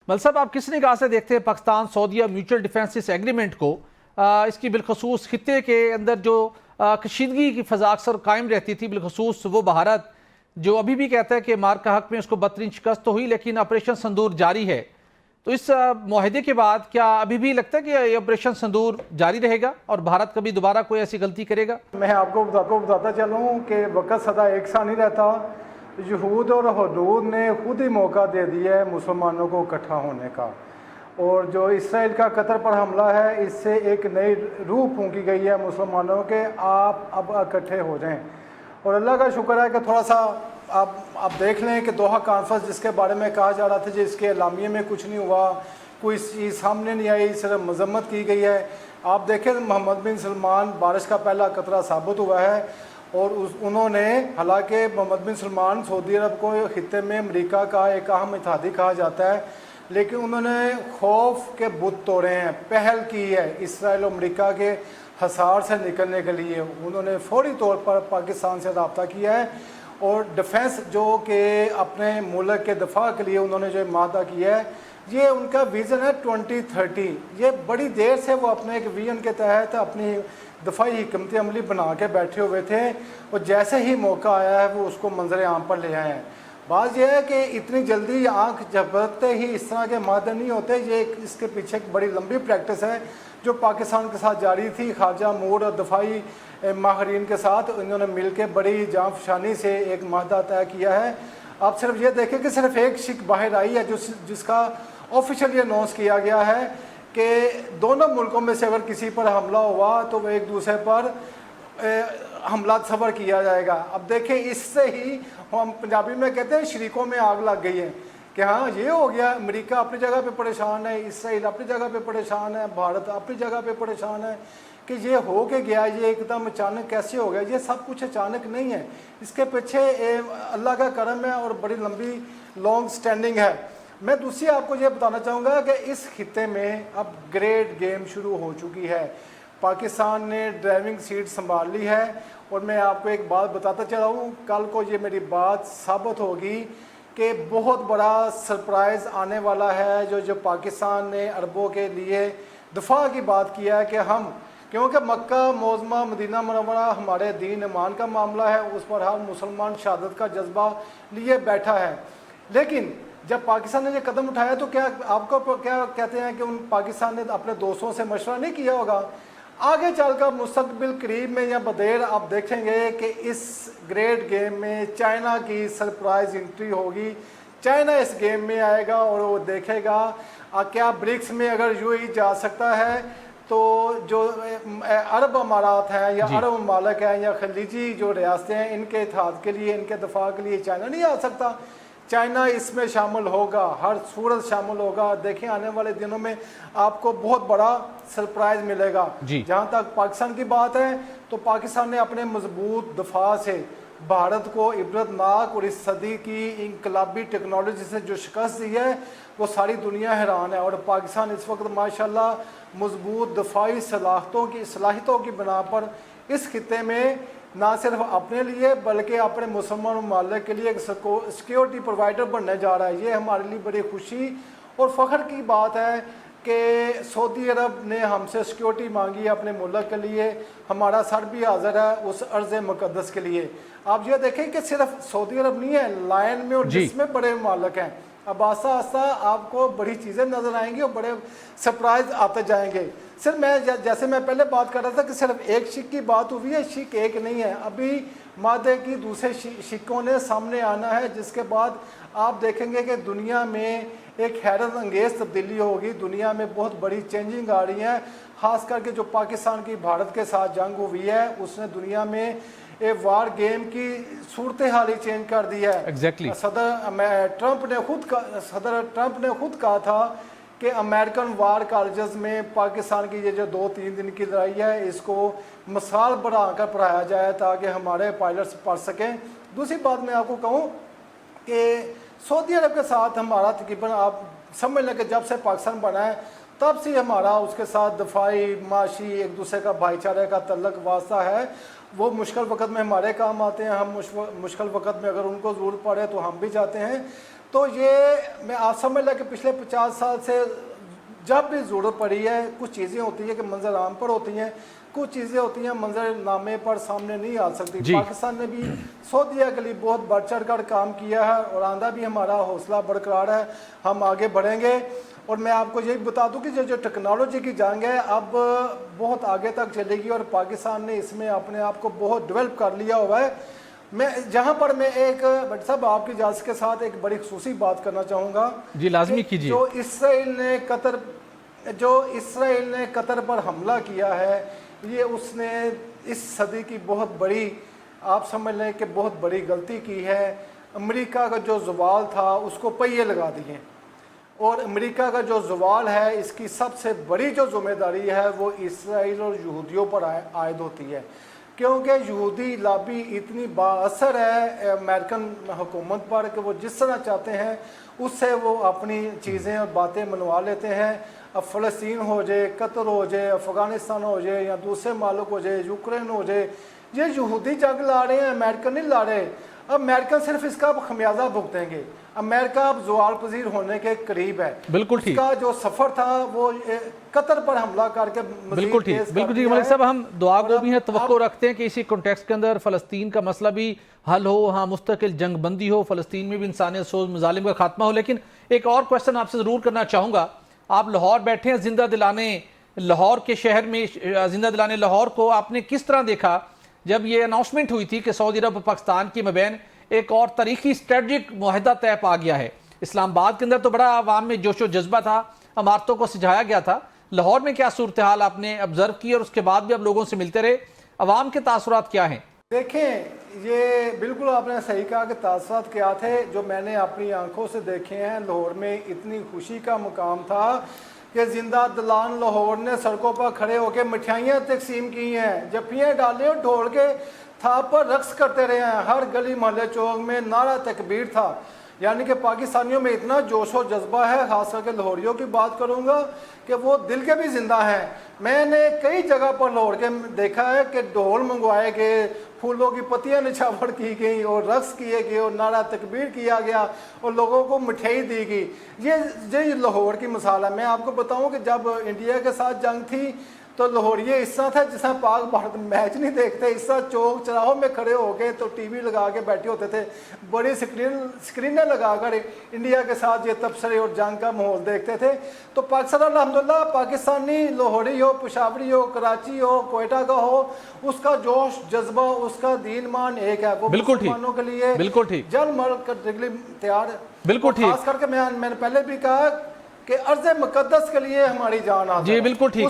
مل صاحب، آپ کس نگاہ سے دیکھتے ہیں پاکستان سعودیہ میوچل ڈیفنس ایگریمنٹ کو؟ اس کی بالخصوص خطے کے اندر جو کشیدگی کی فضا اکثر قائم رہتی تھی، بالخصوص وہ بھارت جو ابھی بھی کہتا ہے کہ مارکا حق میں اس کو بدترین شکست تو ہوئی لیکن آپریشن سندور جاری ہے، تو اس معاہدے کے بعد کیا ابھی بھی لگتا ہے کہ یہ آپریشن سندور جاری رہے گا اور بھارت کبھی دوبارہ کوئی ایسی غلطی کرے گا؟ میں آپ کو بتاتا چلوں کہ وقت سدا ایک سا نہیں رہتا. یہود اور حدود نے خود ہی موقع دے دیا ہے مسلمانوں کو اکٹھا ہونے کا، اور جو اسرائیل کا قطر پر حملہ ہے اس سے ایک نئی روح پھونکی گئی ہے مسلمانوں کے، آپ اب اکٹھے ہو جائیں. اور اللہ کا شکر ہے کہ تھوڑا سا آپ دیکھ لیں کہ دوحہ کانفرنس جس کے بارے میں کہا جا رہا تھا جس کے اعلامیے میں کچھ نہیں ہوا، کوئی چیز سامنے نہیں آئی، صرف مذمت کی گئی ہے. آپ دیکھیں محمد بن سلمان بارش کا پہلا قطرہ ثابت ہوا ہے، اور انہوں نے، حالانکہ محمد بن سلمان سعودی عرب کو خطے میں امریکہ کا ایک اہم اتحادی کہا جاتا ہے، لیکن انہوں نے خوف کے بت توڑے ہیں، پہل کی ہے اسرائیل و امریکہ کے حصار سے نکلنے کے لیے. انہوں نے فوری طور پر پاکستان سے رابطہ کیا ہے، اور ڈیفنس جو کہ اپنے ملک کے دفاع کے لیے انہوں نے جو معاہدہ کیا ہے، یہ ان کا ویژن ہے 2030. یہ بڑی دیر سے وہ اپنے ایک ویژن کے تحت اپنی دفاعی حکمت عملی بنا کے بیٹھے ہوئے تھے، اور جیسے ہی موقع آیا ہے وہ اس کو منظر عام پر لے آئے ہیں. بات یہ ہے کہ اتنی جلدی آنکھ جھپکتے ہی اس طرح کے معاہدے نہیں ہوتے. یہ اس کے پیچھے ایک بڑی لمبی پریکٹس ہے جو پاکستان کے ساتھ جاری تھی. خارجہ امور اور دفاعی ماہرین کے ساتھ انہوں نے مل کے بڑی جان فشانی سے ایک معاہدہ طے کیا ہے. آپ صرف یہ دیکھیں کہ صرف ایک شک باہر آئی ہے جس کا آفیشلی اناؤنس کیا گیا ہے کہ دونوں ملکوں میں سے اگر کسی پر حملہ ہوا تو وہ ایک دوسرے پر حملہ صبر کیا جائے گا. اب دیکھیں اس سے ہی ہم پنجابی میں کہتے ہیں شریکوں میں آگ لگ گئی ہے کہ ہاں یہ ہو گیا. امریکہ اپنی جگہ پہ پریشان ہے، اسرائیل اپنی جگہ پہ پریشان ہے، بھارت اپنی جگہ پہ پریشان ہے کہ یہ ہو کے گیا، یہ ایک دم اچانک کیسے ہو گیا. یہ سب کچھ اچانک نہیں ہے، اس کے پیچھے اللہ کا کرم ہے اور بڑی لمبی لانگ سٹینڈنگ ہے. میں دوسری آپ کو یہ بتانا چاہوں گا کہ اس خطے میں اب گریٹ گیم شروع ہو چکی ہے. پاکستان نے ڈرائیونگ سیٹ سنبھال لی ہے، اور میں آپ کو ایک بات بتاتا چلا ہوں، کل کو یہ میری بات ثابت ہوگی کہ بہت بڑا سرپرائز آنے والا ہے. جو پاکستان نے عربوں کے لیے دفاع کی بات کیا ہے کہ ہم، کیونکہ مکہ معظمہ مدینہ منورہ ہمارے دین ایمان کا معاملہ ہے، اس پر ہر مسلمان شہادت کا جذبہ لیے بیٹھا ہے. لیکن جب پاکستان نے یہ قدم اٹھایا تو کیا آپ کو کیا کہتے ہیں کہ پاکستان نے اپنے دوستوں سے مشورہ نہیں کیا ہوگا؟ آگے چل کر مستقبل قریب میں یا بدیر آپ دیکھیں گے کہ اس گریٹ گیم میں چائنا کی سرپرائز انٹری ہوگی. چائنا اس گیم میں آئے گا اور وہ دیکھے گا کیا برکس میں اگر یو ہی جا سکتا ہے تو جو عرب امارات ہیں یا عرب ممالک ہیں یا خلیجی جو ریاستیں ہیں ان کے اتحاد کے لیے، ان کے دفاع کے لیے چائنا نہیں آ سکتا. چائنا اس میں شامل ہوگا، ہر صورت شامل ہوگا. دیکھیں آنے والے دنوں میں آپ کو بہت بڑا سرپرائز ملے گا. جہاں تک پاکستان کی بات ہے تو پاکستان نے اپنے مضبوط دفاع سے بھارت کو عبرتناک اور اس صدی کی انقلابی ٹیکنالوجی سے جو شکست دی ہے وہ ساری دنیا حیران ہے. اور پاکستان اس وقت ماشاءاللہ مضبوط دفاعی صلاحیتوں کی بنا پر اس خطے میں نہ صرف اپنے لیے بلکہ اپنے مسلمان ممالک کے لیے ایک سیکیورٹی پرووائڈر بننے جا رہا ہے. یہ ہمارے لیے بڑی خوشی اور فخر کی بات ہے کہ سعودی عرب نے ہم سے سیکیورٹی مانگی ہے اپنے ملک کے لیے. ہمارا سر بھی حاضر ہے اس ارض مقدس کے لیے. آپ یہ دیکھیں کہ صرف سعودی عرب نہیں ہے، لائن میں اور جس میں بڑے ممالک ہیں. اب آہستہ آہستہ آپ کو بڑی چیزیں نظر آئیں گی اور بڑے سرپرائز آتے جائیں گے. صرف میں جیسے میں پہلے بات کر رہا تھا کہ صرف ایک شک کی بات ہوئی ہے، شک ایک نہیں ہے، ابھی معاہدے کی دوسرے شکوں نے سامنے آنا ہے جس کے بعد آپ دیکھیں گے کہ دنیا میں ایک حیرت انگیز تبدیلی ہوگی. دنیا میں بہت بڑی چینجنگ آ رہی ہے، خاص کر کے جو پاکستان کی بھارت کے ساتھ جنگ ہوئی ہے اس نے دنیا میں ایک وار گیم کی صورتحال ہی چینج کر دی ہے. صدر ٹرمپ نے خود کہا تھا کہ امریکن وار کالجز میں پاکستان کی یہ جو 2-3 دن کی لڑائی ہے اس کو مثال بنا کر پڑھایا جائے تاکہ ہمارے پائلٹس پڑھ سکیں. دوسری بات میں آپ کو کہوں کہ سعودی عرب کے ساتھ ہمارا تقریباً آپ سمجھ لیں کہ جب سے پاکستان بنا ہے تب سے ہمارا اس کے ساتھ دفاعی، معاشی، ایک دوسرے کا بھائی چارے کا تعلق واسطہ ہے. وہ مشکل وقت میں ہمارے کام آتے ہیں، ہم مشکل وقت میں اگر ان کو ضرورت پڑے تو ہم بھی جاتے ہیں. تو یہ میں آپ سمجھ لیں کہ پچھلے 50 سال سے جب بھی ضرورت پڑی ہے کچھ چیزیں ہوتی ہیں کہ منظر عام پر ہوتی ہیں, کچھ چیزیں ہوتی ہیں منظر نامے پر سامنے نہیں آ سکتی. پاکستان نے بھی سعودیہ کے لیے بہت بڑھ چڑھ کر کام کیا ہے اور آئندہ بھی ہمارا حوصلہ برقرار ہے, ہم آگے بڑھیں گے. اور میں آپ کو یہی بتا دوں کہ جو ٹیکنالوجی کی جنگ ہے اب بہت آگے تک چلے گی اور پاکستان نے اس میں اپنے آپ کو بہت ڈیولپ کر لیا ہوا ہے. میں جہاں پر میں ایک بٹ صاحب آپ کی اجازت کے ساتھ ایک بڑی خصوصی بات کرنا چاہوں گا. جی لازمی کیجیے. جو اسرائیل نے قطر پر حملہ کیا ہے, یہ اس نے اس صدی کی بہت بڑی, آپ سمجھ لیں کہ بہت بڑی غلطی کی ہے. امریکہ کا جو زوال تھا اس کو پہیے لگا دیے, اور امریکہ کا جو زوال ہے اس کی سب سے بڑی جو ذمہ داری ہے وہ اسرائیل اور یہودیوں پر عائد ہوتی ہے, کیونکہ یہودی لابی اتنی بااثر ہے امریکن حکومت پر کہ وہ جس طرح چاہتے ہیں اس سے وہ اپنی چیزیں اور باتیں منوا لیتے ہیں. اب فلسطین ہو جائے, قطر ہو جائے, افغانستان ہو جائے یا دوسرے مالک ہو جائے, یوکرین ہو جائے, یہ یہودی جنگ لڑ رہے ہیں, امریکن نہیں لڑ رہے. اب امریکن صرف اس کا خمیازہ بھگتیں گے. امریکہ اب زوال پذیر ہونے کے قریب ہے. بالکل ٹھیک. اس کا جو سفر تھا وہ قطر پر حملہ کر کے بالکل ٹھیک. بالکل ٹھیک ملک صاحب, ہم دعا گو بھی ہیں, توقع رکھتے ہیں کہ اسی کنٹیکسٹ کے اندر فلسطین کا مسئلہ بھی حل ہو, وہاں مستقل جنگ بندی ہو, فلسطین میں بھی انسانیت سوز مظالم کا خاتمہ ہو. لیکن ایک اور کویسچن آپ سے ضرور کرنا چاہوں گا. آپ لاہور بیٹھے ہیں, زندہ دلانے لاہور کے شہر میں, زندہ دلانے لاہور کو آپ نے کس طرح دیکھا جب یہ اناؤنسمنٹ ہوئی تھی کہ سعودی عرب اور پاکستان کی مابین ایک اور تاریخی اسٹریٹجک معاہدہ طے پا گیا ہے؟ اسلام آباد کے اندر تو بڑا عوام میں جوش و جذبہ تھا, عمارتوں کو سجایا گیا تھا. لاہور میں کیا صورتحال آپ نے آبزرو کی اور اس کے بعد بھی آپ لوگوں سے ملتے رہے, عوام کے تاثرات کیا ہیں؟ دیکھیں, یہ بالکل آپ نے صحیح کہا کہ تاثرات کیا تھے جو میں نے اپنی آنکھوں سے دیکھے ہیں. لاہور میں اتنی خوشی کا مقام تھا کہ زندہ دلان لاہور نے سڑکوں پر کھڑے ہو کے مٹھائیاں تقسیم کی ہیں, جفیاں ڈالے اور ڈھول کے تھاپ پر رقص کرتے رہے ہیں. ہر گلی محلے چوک میں نعرہ تکبیر تھا. یعنی کہ پاکستانیوں میں اتنا جوش و جذبہ ہے, خاص کر کے لاہوریوں کی بات کروں گا کہ وہ دل کے بھی زندہ ہیں. میں نے کئی جگہ پر لاہور کے دیکھا ہے کہ ڈھول منگوائے گئے, پھولوں کی پتیاں نچھاور کی گئی اور رقص کیے گئے اور نعرہ تکبیر کیا گیا اور لوگوں کو مٹھائی دی گئی. یہ لاہور کی مثال ہے. میں آپ کو بتاؤں کہ جب انڈیا کے ساتھ جنگ تھی تو لاہوریے اس طرح تھا جس طرح پاک بھارت میچ نہیں دیکھتے, اس طرح چوک چراہوں میں کھڑے ہو گئے تو ٹی وی لگا کے بیٹھے ہوتے تھے, بڑی سکرینیں لگا کر انڈیا کے ساتھ یہ تبصرے اور جنگ کا ماحول دیکھتے تھے. تو پاکستان الحمدللہ پاکستانی لاہوری ہو, پشاوری ہو, کراچی ہو, کوئٹہ کا ہو, اس کا جوش جذبہ, اس کا دین مان ایک ہے. وہ مسلمانوں کے لیے جل مر کر تیار ہے. بالکل ٹھیک. خاص کر کے میں نے پہلے بھی کہا کہ ارض مقدس کے لیے ہماری جان آتی ہے. جی بالکل ٹھیک.